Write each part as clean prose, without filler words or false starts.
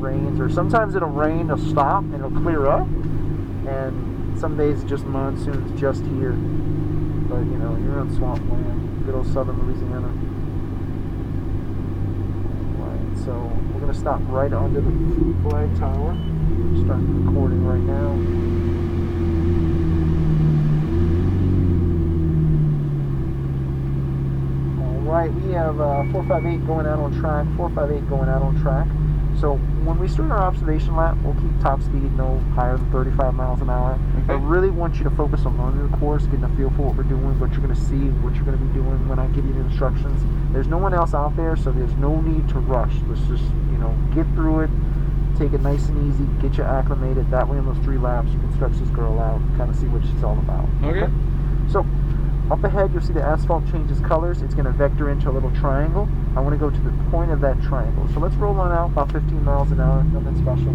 rains, or sometimes it'll rain, it'll stop, and it'll clear up, and some days it's just monsoons just here. But you know, you're on swampland, good old southern Louisiana. Alright, so we're gonna stop right under the flag tower. Start recording right now. Alright, we have 458 going out on track, 458 going out on track. So when we start our observation lap, we'll keep top speed no higher than 35 miles an hour. Okay. I really want you to focus on learning the course, getting a feel for what we're doing, what you're going to see, what you're going to be doing when I give you the instructions. There's no one else out there, so there's no need to rush. Let's just, you know, get through it, take it nice and easy, get you acclimated. That way in those 3 laps, you can stretch this girl out and kind of see what she's all about. Okay. So up ahead, you'll see the asphalt changes colors. It's going to vector into a little triangle. I want to go to the point of that triangle. So let's roll on out about 15 miles an hour, nothing special.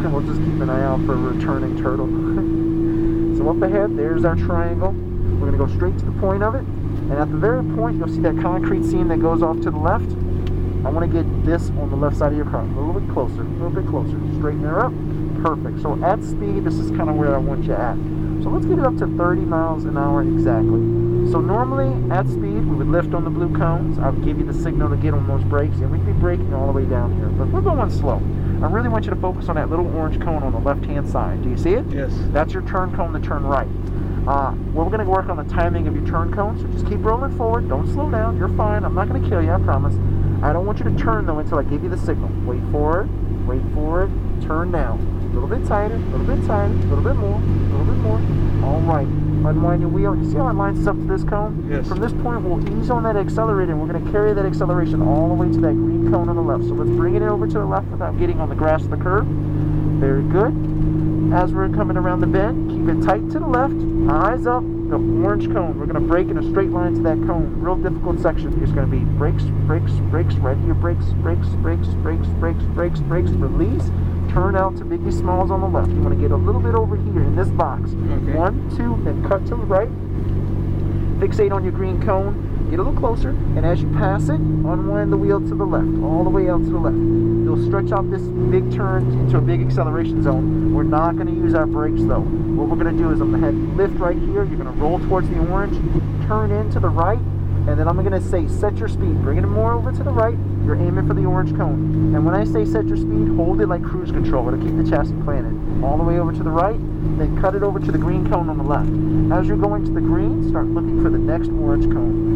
And we'll just keep an eye out for a returning turtle. So up ahead, there's our triangle. We're going to go straight to the point of it. And at the very point, you'll see that concrete seam that goes off to the left. I want to get this on the left side of your car. A little bit closer, a little bit closer. Straighten her up. Perfect. So at speed, this is kind of where I want you at. So let's get it up to 30 miles an hour exactly. So normally at speed, we would lift on the blue cones. I would give you the signal to get on those brakes, and we'd be braking all the way down here. But we're going slow. I really want you to focus on that little orange cone on the left-hand side. Do you see it? Yes. That's your turn cone to turn right. We're going to work on the timing of your turn cone, so just keep rolling forward. Don't slow down. You're fine. I'm not going to kill you, I promise. I don't want you to turn, though, until I give you the signal. Wait for it, turn down. A little bit tighter, a little bit tighter, a little bit more, a little bit more. All right. Unwind your wheel. You see how it lines up to this cone? Yes. From this point, we'll ease on that accelerator, and we're going to carry that acceleration all the way to that green cone on the left. So let's bring it over to the left without getting on the grass of the curb. Very good. As we're coming around the bend, keep it tight to the left, eyes up, the orange cone. We're going to brake in a straight line to that cone. Real difficult section. It's going to be brakes, brakes, brakes, right here, brakes, brakes, brakes, brakes, brakes, brakes, brakes, release, turn out to Biggie Smalls on the left. You want to get a little bit over here in this box. Okay. 1, 2, then cut to the right. Fixate on your green cone. Get a little closer, and as you pass it, unwind the wheel to the left, all the way out to the left. You'll stretch out this big turn into a big acceleration zone. We're not going to use our brakes, though. What we're going to do is I'm going to have you lift right here. You're going to roll towards the orange, turn in to the right, and then I'm going to say set your speed. Bring it more over to the right. You're aiming for the orange cone. And when I say set your speed, hold it like cruise control. It'll keep the chassis planted. All the way over to the right, then cut it over to the green cone on the left. As you're going to the green, start looking for the next orange cone.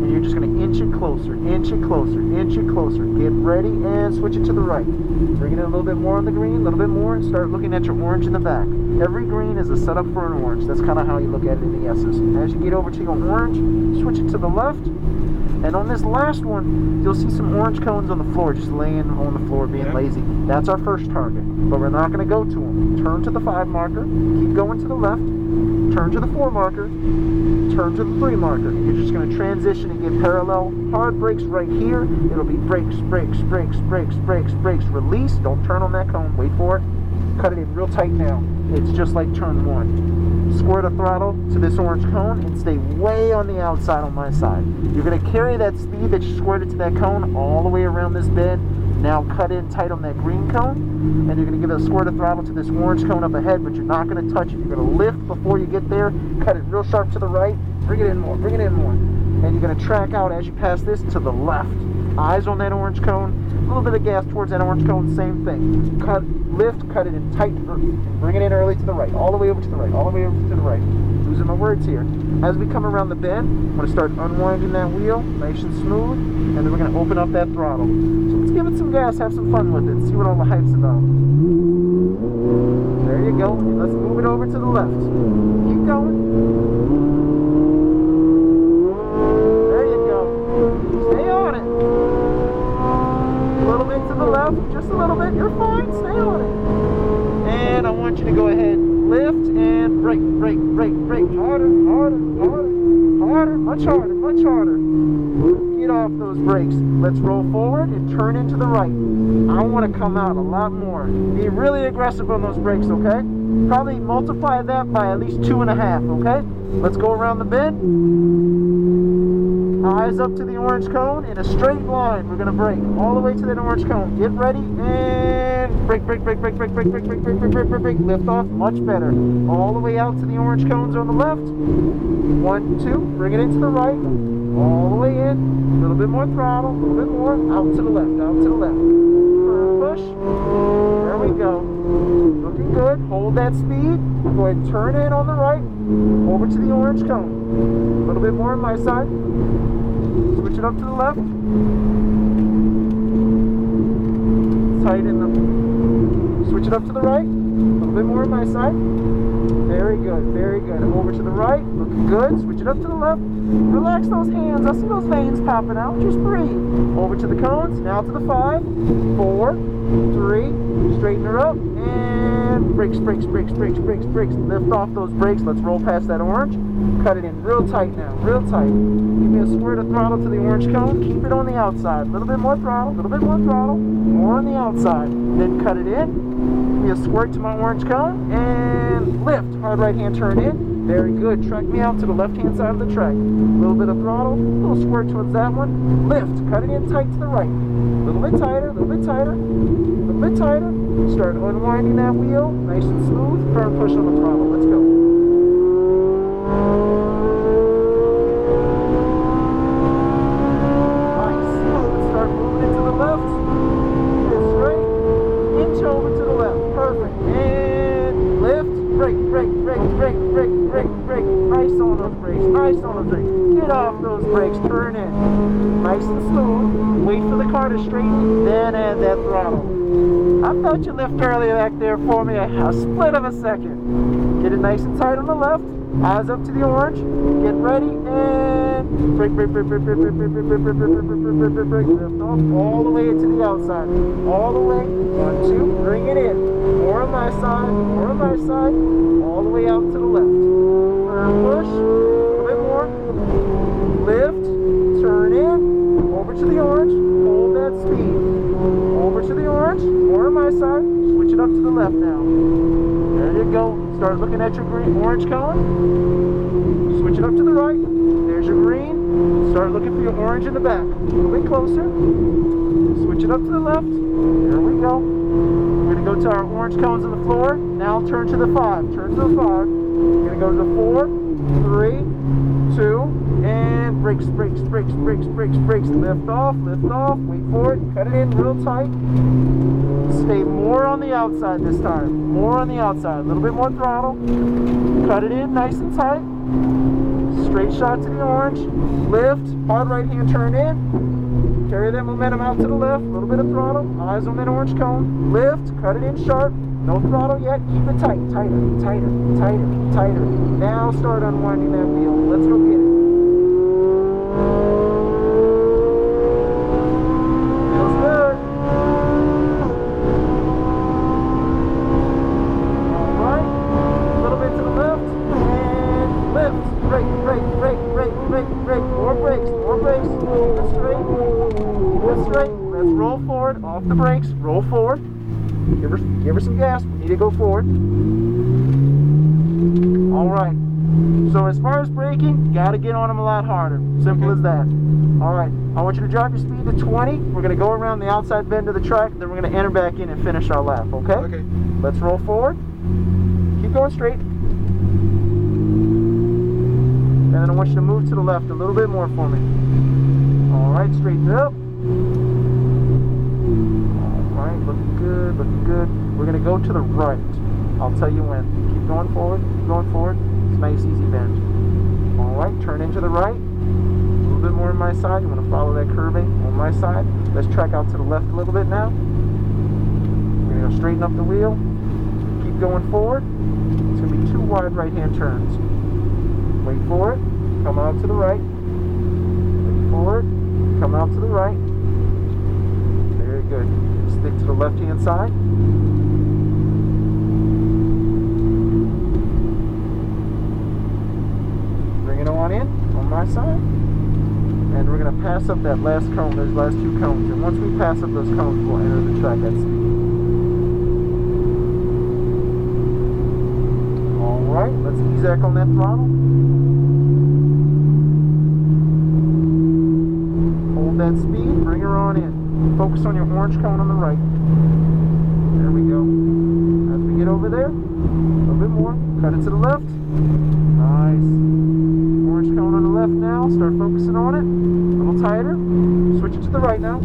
And you're just going to inch it closer, inch it closer, inch it closer. Get ready and switch it to the right. Bring it in a little bit more on the green, a little bit more, and start looking at your orange in the back. Every green is a setup for an orange. That's kind of how you look at it in the S's. As you get over to your orange, switch it to the left. And on this last one, you'll see some orange cones on the floor, just laying on the floor, being lazy. That's our first target, but we're not going to go to them. Turn to the 5 marker, keep going to the left, turn to the 4 marker, turn to the 3 marker. You're just going to transition and get parallel. Hard brakes right here. It'll be brakes, brakes, brakes, brakes, brakes, brakes. Release. Don't turn on that cone. Wait for it. Cut it in real tight now. It's just like turn 1. Squirt a throttle to this orange cone and stay way on the outside on my side. You're going to carry that speed that you squirted to that cone all the way around this bend. Now cut in tight on that green cone, and you're going to give a squirt of throttle to this orange cone up ahead, but you're not going to touch it. You're going to lift before you get there, cut it real sharp to the right, bring it in more, bring it in more. And you're going to track out as you pass this to the left. Eyes on that orange cone, a little bit of gas towards that orange cone, same thing. Cut, lift, cut it in tight, bring it in early to the right, all the way over to the right, all the way over to the right. Losing my words here. As we come around the bend, I'm going to start unwinding that wheel, nice and smooth, and then we're going to open up that throttle. So let's give it some gas, have some fun with it, see what all the hype's about. There you go. Let's move it over to the left. Keep going. There you go. Stay on it. A little bit to the left, just a little bit. You're fine. Stay on it. And I want you to go ahead, lift and brake, brake, brake, brake. Harder, harder, harder, harder, much harder, much harder. Get off those brakes. Let's roll forward and turn into the right. I want to come out a lot more. Be really aggressive on those brakes, okay? Probably multiply that by at least 2.5, okay? Let's go around the bend. Eyes up to the orange cone in a straight line. We're gonna brake all the way to that orange cone. Get ready and brake, brake, brake, brake, brake, brake, brake, brake, brake, brake, brake, brake, brake. Lift off, much better. All the way out to the orange cones on the left. 1, 2, bring it into the right. All the way in. A little bit more throttle, a little bit more. Out to the left, out to the left. Push. There we go. Looking good. Hold that speed. Go ahead and turn in on the right. Over to the orange cone. A little bit more on my side. Switch it up to the left. Tighten the. Switch it up to the right. A little bit more on my side. Very good, very good. Over to the right. Looking good. Switch it up to the left. Relax those hands. I see those veins popping out. Just breathe. Over to the cones. Now to the 5, 4, 3. Straighten her up. And brakes, brakes, brakes, brakes, brakes, brakes. Lift off those brakes. Let's roll past that orange. Cut it in real tight now. Real tight. Give me a squirt of throttle to the orange cone. Keep it on the outside. A little bit more throttle. A little bit more throttle. More on the outside. Then cut it in. Give me a squirt to my orange cone. And lift. Hard right hand turn in. Very good. Track me out to the left-hand side of the track. A little bit of throttle, a little squirt towards that one. Lift. Cut it in tight to the right. A little bit tighter, a little bit tighter, a little bit tighter. Start unwinding that wheel. Nice and smooth. Firm push on the throttle. Let's go. Nice. Start moving it to the left. And straight. Inch over to the left. Perfect. And lift. Brake, brake, brake, brake, brake, brake, brake. Nice on those brakes, nice on those brakes. Get off those brakes, turn in. Nice and smooth. Wait for the car to straighten, then add that throttle. I felt you lift earlier back there for me, a split of a second. Get it nice and tight on the left. Eyes up to the orange. Get ready and brake, brake, brake, brake, brake, brake, brake, brake, brake, brake, brake, brake, brake, brake. Lift off all the way to the outside. All the way. 1, 2. Bring it in. More on my side. More on my side. All the way out to the left. Firm push. A little bit more. Lift. Turn in. Over to the orange. Hold that speed. Over to the orange. More on my side. Switch it up to the left now. There you go. Start looking at your green orange cone. Switch it up to the right. There's your green. Start looking for your orange in the back. A little bit closer. Switch it up to the left. There we go. We're going to go to our orange cones on the floor. Now turn to the 5. Turn to the 5. We're going to go to the 4, 3, 2, and brakes, brakes, brakes, brakes, brakes, brakes. Lift off, wait for it. Cut it in real tight. Stay more on the outside this time. More on the outside. A little bit more throttle. Cut it in nice and tight. Straight shot to the orange. Lift. Hard right hand turn in. Carry that momentum out to the left. A little bit of throttle. Eyes on that orange cone. Lift. Cut it in sharp. No throttle yet. Keep it tight. Tighter, tighter, tighter, tighter. Now start unwinding that wheel. Let's go get it. Feels good. Alright. A little bit to the left. And lift. Brake, brake, brake, brake, brake, brake. More brakes, more brakes. Keep it straight. Keep it straight. Let's roll forward. Off the brakes. Roll forward. Give her some gas. We need to go forward. Alright. So as far as braking, you gotta get on them a lot harder. Simple as that. Alright. I want you to drop your speed to 20. We're gonna go around the outside bend of the track, then we're gonna enter back in and finish our lap, okay? Okay. Let's roll forward. Keep going straight. And then I want you to move to the left a little bit more for me. Alright, straighten it up. Alright, looking good, looking good. We're going to go to the right. I'll tell you when. Keep going forward, keep going forward. It's a nice, easy bend. Alright, turn into the right. A little bit more on my side. You want to follow that curving on my side. Let's track out to the left a little bit now. We're going to go straighten up the wheel. Keep going forward. It's going to be 2 wide right-hand turns. Wait for it. Come out to the right. Wait for it. Come out to the right. Very good. Stick to the left-hand side. Bring it on in on my side. And we're going to pass up that last cone, those last 2 cones. And once we pass up those cones, we'll enter the track at speed. Alright, let's ease back on that throttle. that speed, bring her on in. Focus on your orange cone on the right. There we go. As we get over there, a little bit more. Cut it to the left. Nice. Orange cone on the left now. Start focusing on it. A little tighter. Switch it to the right now.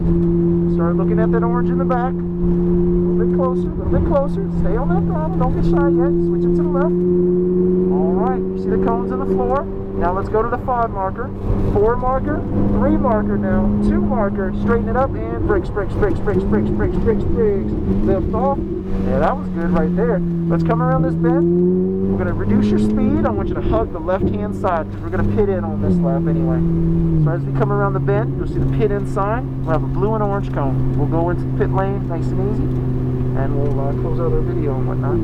Start looking at that orange in the back. A little bit closer. A little bit closer. Stay on that throttle. Don't get shy yet. Switch it to the left. Alright. You see the cones on the floor? Now let's go to the 5 marker, 4 marker, 3 marker now, 2 marker, straighten it up, and brakes, brakes, brakes, brakes, brakes, brakes, brakes, brakes. Lift off. Yeah, that was good right there. Let's come around this bend. We're going to reduce your speed. I want you to hug the left-hand side because we're going to pit in on this lap anyway. So as we come around the bend, you'll see the pit in sign. We'll have a blue and orange cone. We'll go into the pit lane nice and easy, and we'll close out our video and whatnot.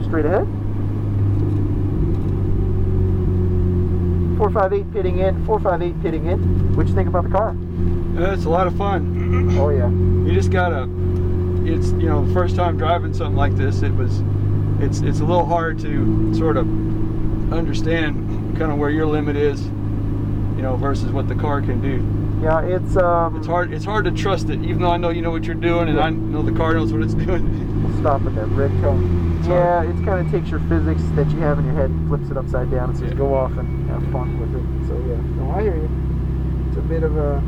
Straight ahead. 458 pitting in, 458 pitting in. What'd you think about the car? It's a lot of fun. Oh yeah. You just gotta, it's, you know, the first time driving something like this, it's a little hard to sort of understand kind of where your limit is, you know, versus what the car can do. Yeah, it's hard to trust it, even though I know you know what you're doing and I know the car knows what it's doing. Stop at that red cone. Yeah, it kind of takes your physics that you have in your head and flips it upside down and says go off and have fun with it. So yeah, no, I hear you. It's a bit of a,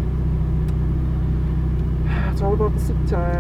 it's all about the seat time.